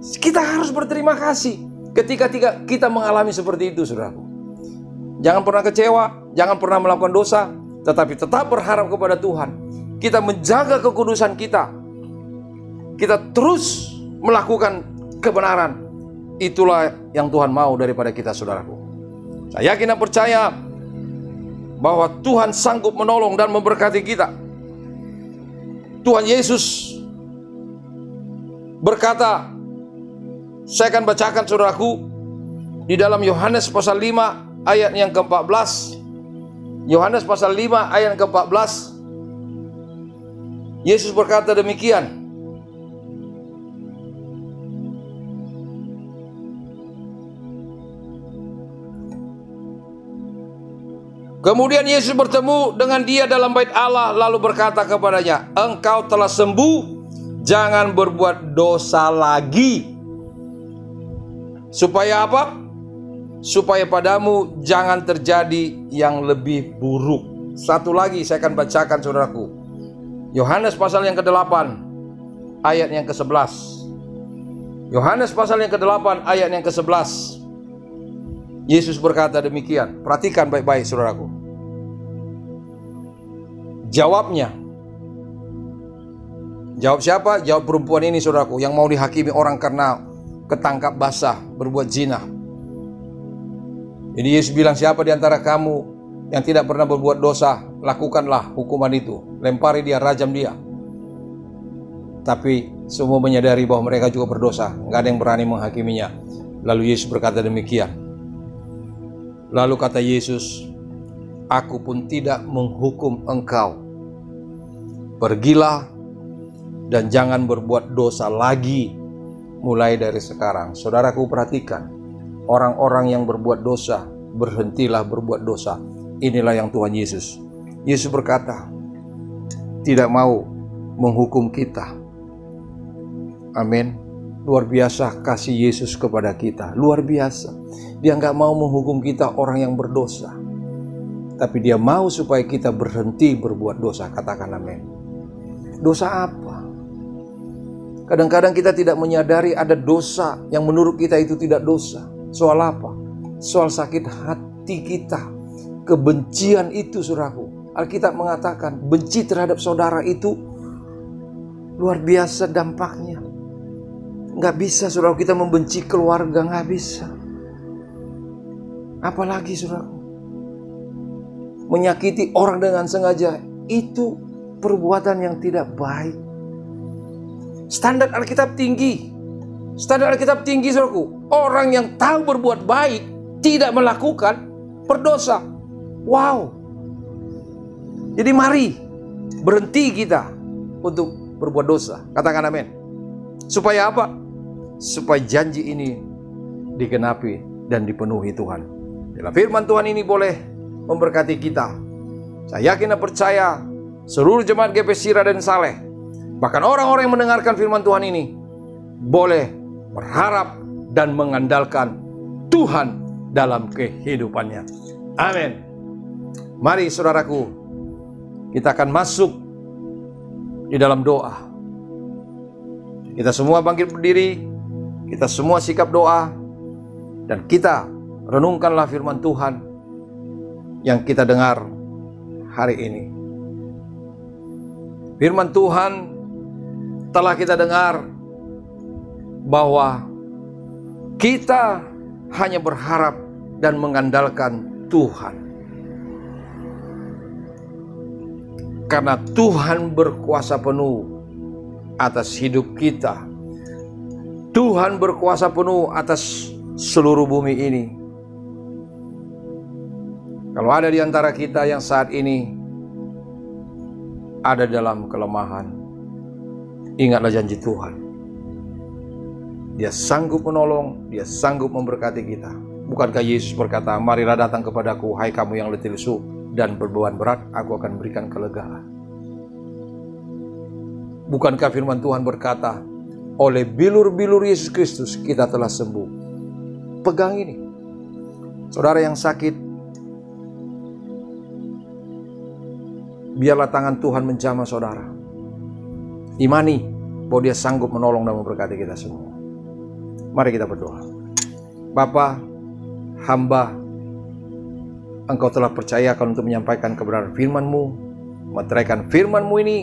Kita harus berterima kasih ketika kita mengalami seperti itu, saudaraku. Jangan pernah kecewa, jangan pernah melakukan dosa, tetapi tetap berharap kepada Tuhan. Kita menjaga kekudusan kita. Kita terus melakukan kebenaran. Itulah yang Tuhan mau daripada kita, saudaraku. Saya yakin dan percaya bahwa Tuhan sanggup menolong dan memberkati kita. Tuhan Yesus berkata, saya akan bacakan saudaraku di dalam Yohanes pasal 5 ayat yang ke-14. Yohanes pasal 5 ayat ke-14. Yesus berkata demikian. Kemudian Yesus bertemu dengan dia dalam bait Allah, lalu berkata kepadanya, engkau telah sembuh, jangan berbuat dosa lagi. Supaya apa? Supaya padamu jangan terjadi yang lebih buruk. Satu lagi saya akan bacakan saudaraku. Yohanes pasal yang ke-8 ayat yang ke-11. Yohanes pasal yang ke-8 ayat yang ke-11. Yesus berkata demikian. Perhatikan baik-baik saudaraku. Jawabnya. Jawab siapa? Jawab perempuan ini saudaraku, yang mau dihakimi orang karena ketangkap basah berbuat zina. Jadi Yesus bilang, siapa di antara kamu yang tidak pernah berbuat dosa, lakukanlah hukuman itu. Lempari dia, rajam dia. Tapi semua menyadari bahwa mereka juga berdosa. Nggak ada yang berani menghakiminya. Lalu Yesus berkata demikian. Lalu kata Yesus, aku pun tidak menghukum engkau. Pergilah dan jangan berbuat dosa lagi mulai dari sekarang. Saudaraku, perhatikan. Orang-orang yang berbuat dosa, berhentilah berbuat dosa. Inilah yang Tuhan Yesus. Yesus berkata, tidak mau menghukum kita. Amin. Luar biasa kasih Yesus kepada kita. Luar biasa. Dia nggak mau menghukum kita orang yang berdosa. Tapi dia mau supaya kita berhenti berbuat dosa. Katakan amin. Dosa apa? Kadang-kadang kita tidak menyadari ada dosa yang menurut kita itu tidak dosa. Soal apa? Soal sakit hati kita. Kebencian itu, saudaraku. Alkitab mengatakan benci terhadap saudara itu luar biasa dampaknya. Nggak bisa saudara kita membenci keluarga, nggak bisa. Apalagi saudara, menyakiti orang dengan sengaja, itu perbuatan yang tidak baik. Standar Alkitab tinggi. Standar Alkitab tinggi saudaraku. Orang yang tahu berbuat baik, tidak melakukan, berdosa. Wow. Jadi mari berhenti kita untuk berbuat dosa. Katakan amin. Supaya apa? Supaya janji ini digenapi dan dipenuhi Tuhan. Bila firman Tuhan ini boleh memberkati kita, saya yakin dan percaya seluruh jemaat GP Sira dan Saleh, bahkan orang-orang yang mendengarkan firman Tuhan ini, boleh berharap dan mengandalkan Tuhan dalam kehidupannya. Amin. Mari saudaraku, kita akan masuk di dalam doa. Kita semua bangkit berdiri. Kita semua sikap doa, dan kita renungkanlah firman Tuhan yang kita dengar hari ini. Firman Tuhan telah kita dengar bahwa kita hanya berharap dan mengandalkan Tuhan. Karena Tuhan berkuasa penuh atas hidup kita. Tuhan berkuasa penuh atas seluruh bumi ini. Kalau ada di antara kita yang saat ini ada dalam kelemahan, ingatlah janji Tuhan. Dia sanggup menolong, dia sanggup memberkati kita. Bukankah Yesus berkata, marilah datang kepadaku, hai kamu yang letih lesu dan berbeban berat, aku akan berikan kelegaan. Bukankah firman Tuhan berkata, oleh bilur-bilur Yesus Kristus kita telah sembuh. Pegang ini. Saudara yang sakit, biarlah tangan Tuhan menjamah saudara. Imani bahwa Dia sanggup menolong dan memberkati kita semua. Mari kita berdoa. Bapa, hamba Engkau telah percayakan untuk menyampaikan kebenaran firman-Mu, meteraikan firman-Mu ini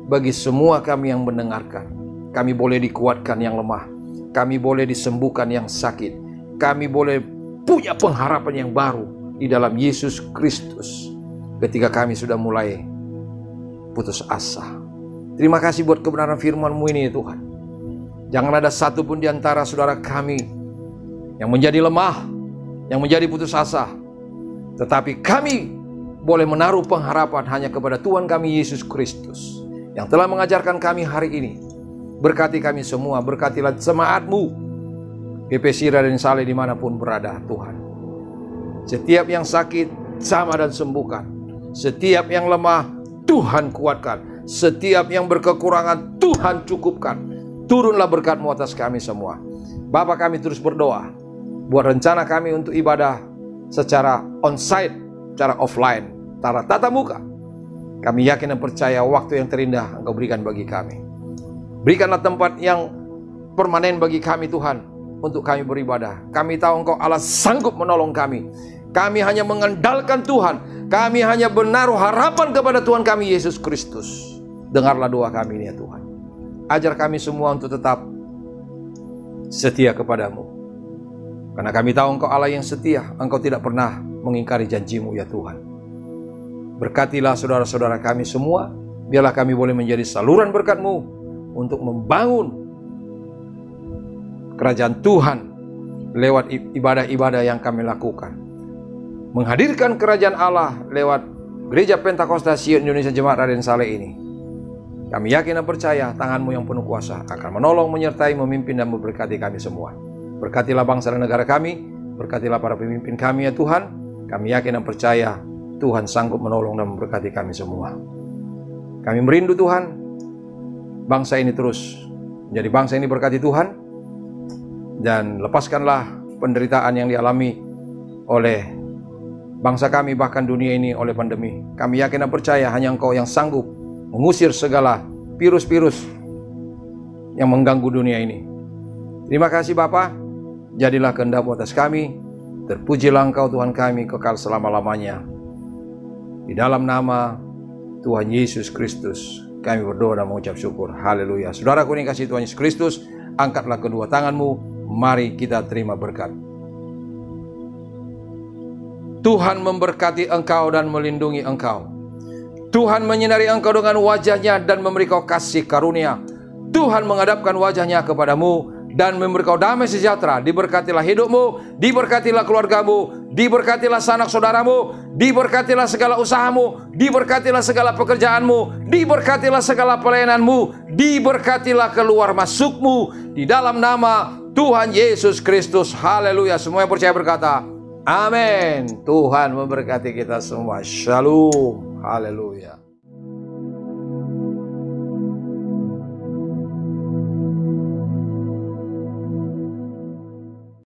bagi semua kami yang mendengarkan. Kami boleh dikuatkan yang lemah, kami boleh disembuhkan yang sakit, kami boleh punya pengharapan yang baru di dalam Yesus Kristus ketika kami sudah mulai putus asa. Terima kasih buat kebenaran firman-Mu ini Tuhan. Jangan ada satu pun di antara saudara kami yang menjadi lemah, yang menjadi putus asa. Tetapi kami boleh menaruh pengharapan hanya kepada Tuhan kami Yesus Kristus yang telah mengajarkan kami hari ini. Berkati kami semua, berkatilah jemaat-Mu BP Sira dan Saleh dimanapun berada Tuhan. Setiap yang sakit jamah dan sembuhkan. Setiap yang lemah Tuhan kuatkan. Setiap yang berkekurangan Tuhan cukupkan. Turunlah berkat-Mu atas kami semua. Bapa, kami terus berdoa buat rencana kami untuk ibadah secara onsite, secara offline, secara tatap muka. Kami yakin dan percaya waktu yang terindah Engkau berikan bagi kami. Berikanlah tempat yang permanen bagi kami Tuhan, untuk kami beribadah. Kami tahu Engkau Allah sanggup menolong kami. Kami hanya mengandalkan Tuhan. Kami hanya menaruh harapan kepada Tuhan kami Yesus Kristus. Dengarlah doa kami ini ya Tuhan. Ajar kami semua untuk tetap setia kepada-Mu. Karena kami tahu Engkau Allah yang setia. Engkau tidak pernah mengingkari janji-Mu ya Tuhan. Berkatilah saudara-saudara kami semua. Biarlah kami boleh menjadi saluran berkat-Mu untuk membangun kerajaan Tuhan lewat ibadah-ibadah yang kami lakukan. Menghadirkan kerajaan Allah lewat Gereja Pentakosta Sion Indonesia Jemaat Raden Saleh ini. Kami yakin dan percaya tangan-Mu yang penuh kuasa akan menolong, menyertai, memimpin dan memberkati kami semua. Berkatilah bangsa dan negara kami, berkatilah para pemimpin kami ya Tuhan. Kami yakin dan percaya Tuhan sanggup menolong dan memberkati kami semua. Kami merindu Tuhan, bangsa ini terus menjadi bangsa ini berkati Tuhan. Dan lepaskanlah penderitaan yang dialami oleh bangsa kami, bahkan dunia ini oleh pandemi. Kami yakin dan percaya hanya Engkau yang sanggup mengusir segala virus-virus yang mengganggu dunia ini. Terima kasih Bapa. Jadilah kehendak-Mu atas kami. Terpujilah Engkau Tuhan kami kekal selama-lamanya. Di dalam nama Tuhan Yesus Kristus kami berdoa dan mengucap syukur. Haleluya. Saudaraku yang kasih Tuhan Yesus Kristus, angkatlah kedua tanganmu. Mari kita terima berkat. Tuhan memberkati engkau dan melindungi engkau. Tuhan menyinari engkau dengan wajah-Nya dan memberi kau kasih karunia. Tuhan menghadapkan wajah-Nya kepadamu dan memberi kau damai sejahtera. Diberkatilah hidupmu, diberkatilah keluargamu, diberkatilah sanak saudaramu, diberkatilah segala usahamu, diberkatilah segala pekerjaanmu, diberkatilah segala pelayananmu, diberkatilah keluar masukmu di dalam nama Tuhan Yesus Kristus. Haleluya. Semua yang percaya berkata amin. Tuhan memberkati kita semua. Shalom. Haleluya.